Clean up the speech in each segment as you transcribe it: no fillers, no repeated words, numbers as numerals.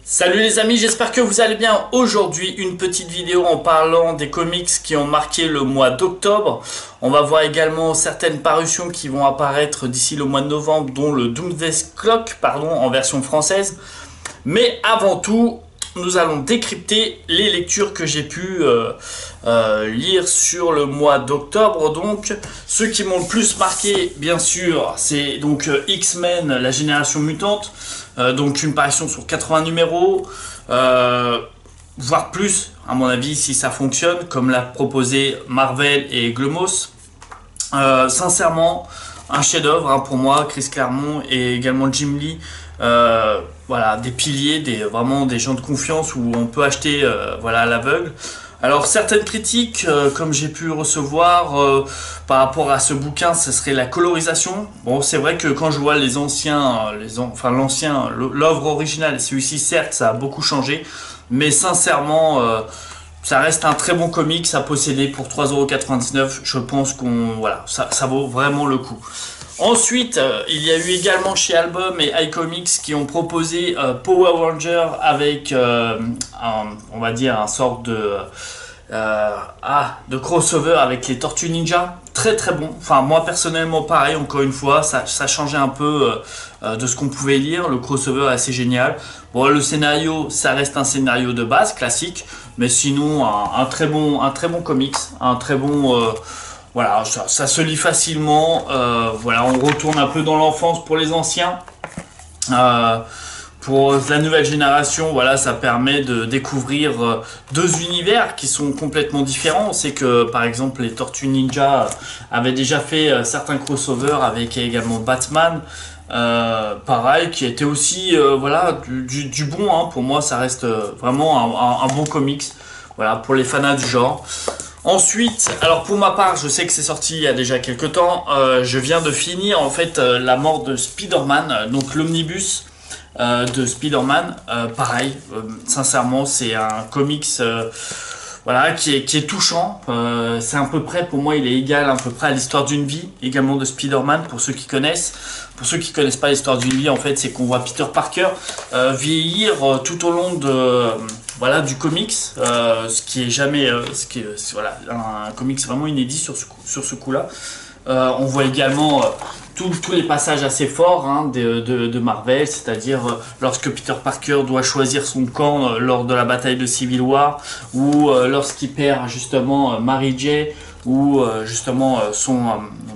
Salut les amis, j'espère que vous allez bien. Aujourd'hui, une petite vidéo en parlant des comics qui ont marqué le mois d'octobre. On va voir également certaines parutions qui vont apparaître d'ici le mois de novembre, dont le Doomsday Clock, en version française. Mais avant tout, nous allons décrypter les lectures que j'ai pu lire sur le mois d'octobre. Donc, ceux qui m'ont le plus marqué, bien sûr, c'est donc X-Men, la génération mutante. Donc une parution sur 80 numéros, voire plus, à mon avis, si ça fonctionne, comme l'a proposé Marvel et Glomos. Sincèrement, un chef-d'œuvre pour moi, Chris Claremont et également Jim Lee. Voilà, des piliers, vraiment des gens de confiance où on peut acheter à l'aveugle. Alors certaines critiques, comme j'ai pu recevoir par rapport à ce bouquin, ce serait la colorisation. Bon, c'est vrai que quand je vois les anciens, l'œuvre originale, celui-ci certes, ça a beaucoup changé, mais sincèrement, ça reste un très bon comics à posséder pour 3,99 €. Je pense ça vaut vraiment le coup. Ensuite, il y a eu également chez Album et iComics qui ont proposé Power Ranger avec, on va dire, un sorte de crossover avec les Tortues Ninja. Très très bon. Enfin, moi personnellement, pareil, encore une fois, ça changeait un peu de ce qu'on pouvait lire. Le crossover est assez génial. Bon, le scénario, ça reste un scénario de base, classique, mais sinon, un très bon comics, un très bon... Voilà, ça se lit facilement. On retourne un peu dans l'enfance pour les anciens. Pour la nouvelle génération, ça permet de découvrir deux univers qui sont complètement différents. On sait que, par exemple, les Tortues Ninja avaient déjà fait certains crossovers avec également Batman. Pareil, qui était aussi du bon. Pour moi, ça reste vraiment un bon comics. Voilà, pour les fanats du genre. Ensuite, alors pour ma part, je sais que c'est sorti il y a déjà quelques temps, je viens de finir en fait la mort de Spider-Man, donc l'omnibus de Spider-Man, pareil, sincèrement c'est un comics qui est touchant, c'est à peu près, pour moi il est égal à peu près à l'histoire d'une vie, également de Spider-Man pour ceux qui connaissent. Pour ceux qui connaissent pas l'histoire d'une vie, en fait c'est qu'on voit Peter Parker vieillir tout au long du comics, ce qui est jamais, un comics vraiment inédit sur ce coup-là. On voit également tous les passages assez forts de Marvel, c'est-à-dire lorsque Peter Parker doit choisir son camp lors de la bataille de Civil War, ou lorsqu'il perd justement Mary Jane, ou justement son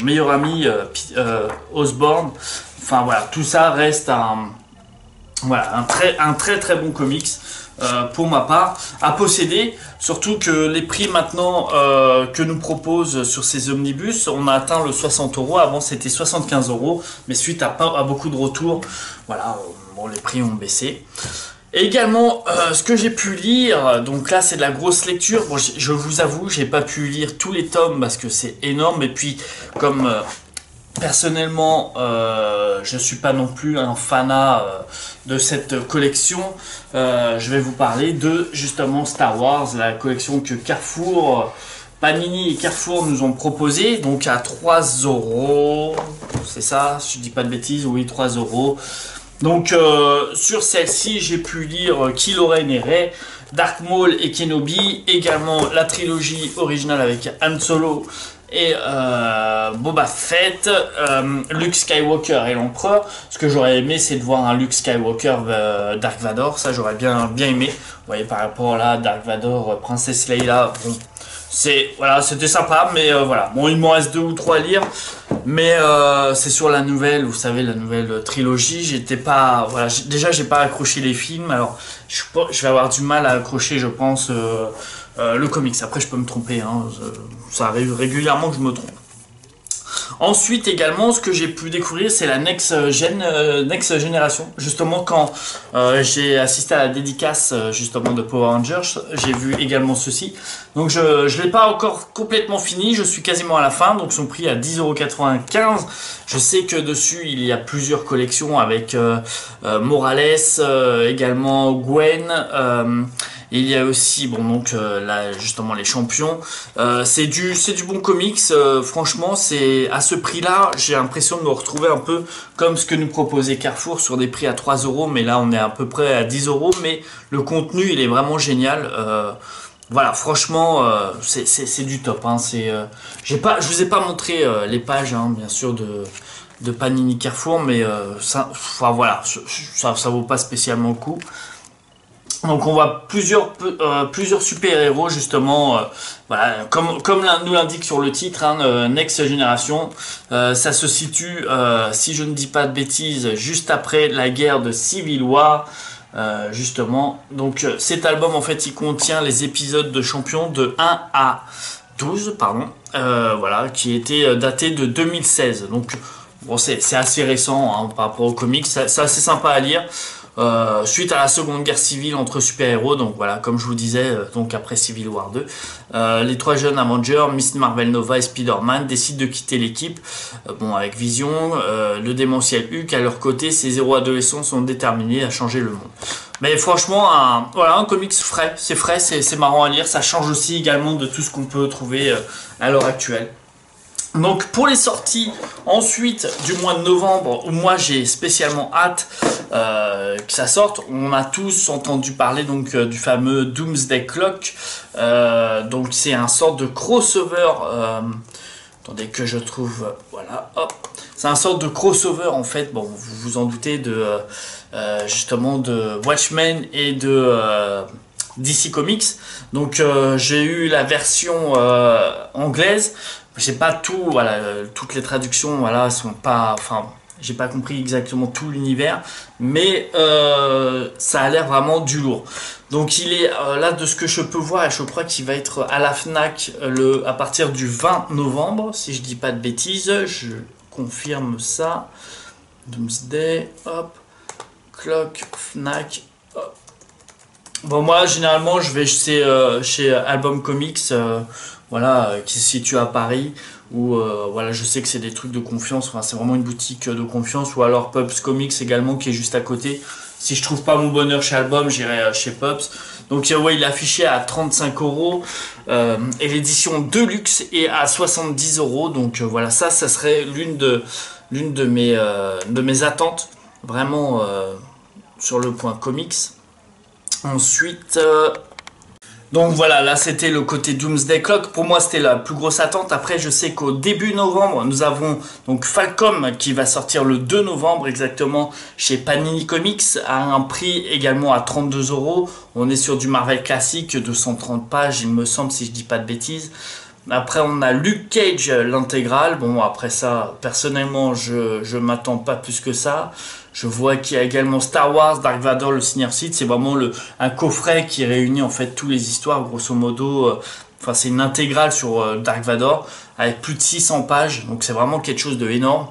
meilleur ami Osborn. Enfin voilà, tout ça reste un très bon comics. Pour ma part, à posséder, surtout que les prix maintenant que nous propose sur ces omnibus, on a atteint le 60 €, avant c'était 75 €, mais suite à beaucoup de retours, les prix ont baissé. Et également, ce que j'ai pu lire, donc là c'est de la grosse lecture, bon, je vous avoue, j'ai pas pu lire tous les tomes parce que c'est énorme, et puis comme... personnellement, je suis pas non plus un fanat de cette collection. Je vais vous parler de justement Star Wars, la collection que Carrefour, Panini et Carrefour nous ont proposé, donc à 3 €. C'est ça, si je dis pas de bêtises, oui, 3 €. Donc sur celle-ci, j'ai pu lire Kylo Ren et Rey, Darth Maul et Kenobi, également la trilogie originale avec Han Solo et Boba Fett, Luke Skywalker et l'Empereur. Ce que j'aurais aimé, c'est de voir un Luke Skywalker Dark Vador, ça j'aurais bien aimé. Vous voyez, par rapport là, Dark Vador, Princesse Leia, bon, c'était sympa, mais bon, il m'en reste 2 ou 3 à lire, mais c'est sur la nouvelle, vous savez, la nouvelle trilogie. J'étais pas, déjà j'ai pas accroché les films, alors je vais avoir du mal à accrocher, je pense, le comics. Après je peux me tromper, ça arrive régulièrement que je me trompe. Ensuite également, ce que j'ai pu découvrir, c'est la Next Generation. Justement, quand j'ai assisté à la dédicace justement de Power Rangers, j'ai vu également ceci. Donc je ne l'ai pas encore complètement fini, je suis quasiment à la fin, donc son prix à 10,95 €. Je sais que dessus il y a plusieurs collections avec Morales, également Gwen, Et il y a aussi, bon donc là justement les champions. C'est du bon comics. Franchement, c'est à ce prix-là, j'ai l'impression de me retrouver un peu comme ce que nous proposait Carrefour sur des prix à 3 euros. Mais là, on est à peu près à 10 euros. Mais le contenu, il est vraiment génial. Voilà, franchement, c'est du top. Hein. Je vous ai pas montré les pages, hein, bien sûr, de Panini Carrefour, mais ça, enfin voilà, ça vaut pas spécialement le coup. Donc on voit plusieurs super-héros justement, voilà, comme nous l'indique sur le titre, hein, Next Generation. Ça se situe, si je ne dis pas de bêtises, juste après la guerre de Civil War. Justement, donc cet album en fait il contient les épisodes de Champions de 1 à 12, pardon, voilà, qui était daté de 2016. Donc bon, c'est assez récent hein, par rapport aux comics, c'est assez sympa à lire. Suite à la seconde guerre civile entre super-héros, donc voilà, comme je vous disais, donc après Civil War 2, les trois jeunes Avengers, Miss Marvel Nova et Spider-Man, décident de quitter l'équipe, bon, avec Vision, le démentiel Hulk à leur côté. Ces héros adolescents sont déterminés à changer le monde. Mais franchement, voilà, un comics frais, c'est marrant à lire, ça change aussi également de tout ce qu'on peut trouver à l'heure actuelle. Donc pour les sorties ensuite du mois de novembre, où moi j'ai spécialement hâte que ça sorte, on a tous entendu parler donc du fameux Doomsday Clock. Donc c'est un sorte de crossover, attendez que je trouve, voilà, hop, c'est un sorte de crossover en fait, bon vous vous en doutez, de justement de Watchmen et de DC Comics. Donc j'ai eu la version anglaise. J'ai pas tout, voilà, toutes les traductions, voilà, sont pas, enfin, j'ai pas compris exactement tout l'univers, mais ça a l'air vraiment du lourd. Donc il est là de ce que je peux voir, et je crois qu'il va être à la Fnac à partir du 20 novembre, si je dis pas de bêtises, je confirme ça. Doomsday, hop, Clock, Fnac, hop. Bon, moi généralement je vais chez Album Comics. Voilà, qui se situe à Paris, où voilà, je sais que c'est des trucs de confiance, enfin, c'est vraiment une boutique de confiance, ou alors Pops Comics également qui est juste à côté. Si je trouve pas mon bonheur chez Album, j'irai chez Pops. Donc ouais, il est affiché à 35 euros et l'édition Deluxe est à 70 euros. Donc voilà, ça serait l'une de mes attentes vraiment sur le point comics. Ensuite donc voilà, là c'était le côté Doomsday Clock. Pour moi c'était la plus grosse attente. Après je sais qu'au début novembre nous avons donc Falcom qui va sortir le 2 novembre exactement chez Panini Comics à un prix également à 32 euros. On est sur du Marvel classique de 130 pages il me semble, si je dis pas de bêtises. Après on a Luke Cage l'intégrale. Bon après ça personnellement je m'attends pas plus que ça. Je vois qu'il y a également Star Wars, Dark Vador, le Senior Sith. C'est vraiment un coffret qui réunit en fait toutes les histoires, grosso modo. Enfin, c'est une intégrale sur Dark Vador avec plus de 600 pages. Donc, c'est vraiment quelque chose de énorme.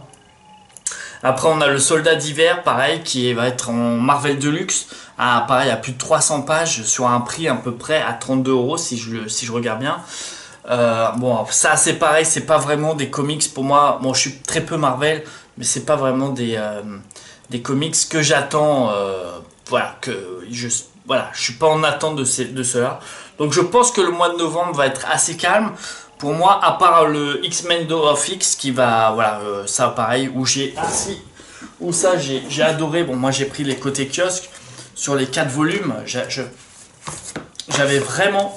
Après, on a le Soldat d'hiver, pareil, qui va être en Marvel Deluxe. Pareil, à plus de 300 pages sur un prix à peu près à 32 euros si je regarde bien. Bon, ça, c'est pareil, c'est pas vraiment des comics pour moi. Bon, je suis très peu Marvel, mais c'est pas vraiment des comics que j'attends, voilà, je suis pas en attente de cela. Donc je pense que le mois de novembre va être assez calme pour moi, à part le X-Men Dawn of X qui va, voilà, ça pareil, j'ai adoré. Bon, moi j'ai pris les côtés kiosque sur les 4 volumes, j'avais vraiment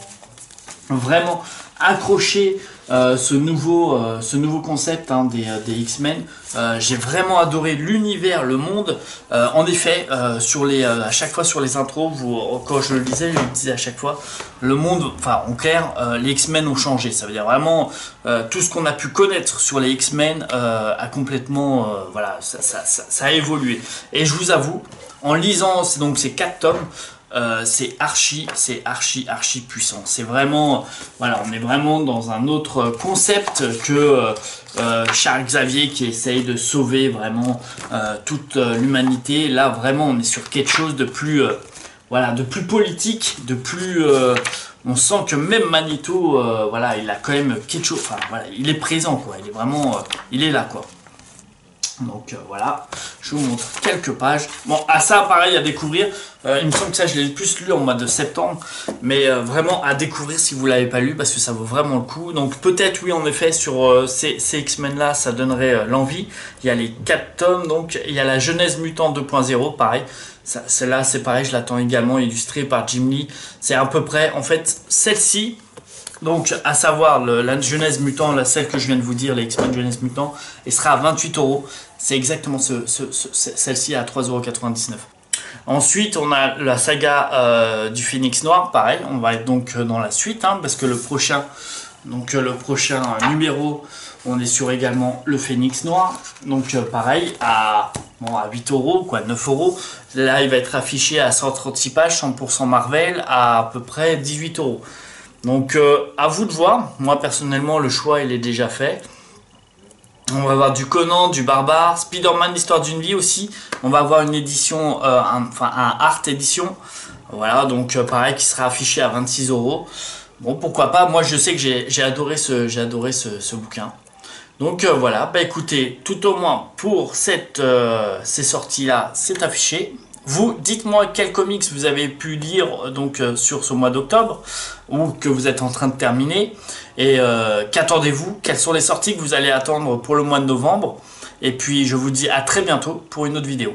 accroché ce nouveau concept hein, des X-Men. J'ai vraiment adoré l'univers, le monde. En effet, à chaque fois sur les intros, quand je le disais, je le disais à chaque fois, le monde, enfin en clair, les X-Men ont changé. Ça veut dire vraiment tout ce qu'on a pu connaître sur les X-Men a complètement, voilà, ça a évolué. Et je vous avoue, en lisant donc ces 4 tomes, c'est archi puissant. C'est vraiment, voilà, on est vraiment dans un autre concept que Charles Xavier qui essaye de sauver vraiment toute l'humanité. Là, vraiment, on est sur quelque chose de plus, voilà, de plus politique, de plus. On sent que même Magneto, voilà, il a quand même quelque chose. Enfin, voilà, il est présent, quoi. Il est vraiment, il est là, quoi. Donc voilà, je vous montre quelques pages. Bon, à ça, pareil, à découvrir. Il me semble que ça, je l'ai plus lu en mois de septembre. Mais vraiment à découvrir si vous ne l'avez pas lu, parce que ça vaut vraiment le coup. Donc peut-être, oui, en effet, sur ces X-Men-là, ça donnerait l'envie. Il y a les 4 tomes, donc il y a la Genèse Mutant 2.0, pareil. Celle-là, c'est pareil, je l'attends également, illustrée par Jim Lee. C'est à peu près, en fait, celle-ci... Donc, à savoir, la Genèse Mutant, celle que je viens de vous dire, les X-Men Genèse Mutant, elle sera à 28 €. C'est exactement celle-ci à 3,99 €. Ensuite, on a la saga du Phénix Noir, pareil, on va être donc dans la suite, hein, parce que le prochain numéro, on est sur également le Phénix Noir. Donc, pareil, à 8 €, quoi, 9 €. Là, il va être affiché à 136 pages, 100% Marvel, à peu près 18 €. Donc à vous de voir, moi personnellement le choix il est déjà fait. On va avoir du Conan, du Barbare, Spider-Man l'histoire d'une vie aussi. On va avoir une édition, un art édition. Voilà, donc pareil qui sera affiché à 26 €. Bon pourquoi pas, moi je sais que j'ai adoré ce bouquin. Donc voilà, bah écoutez, tout au moins pour ces sorties là, c'est affiché. Vous, dites-moi quels comics vous avez pu lire donc sur ce mois d'octobre ou que vous êtes en train de terminer et qu'attendez-vous, quelles sont les sorties que vous allez attendre pour le mois de novembre. Et puis je vous dis à très bientôt pour une autre vidéo.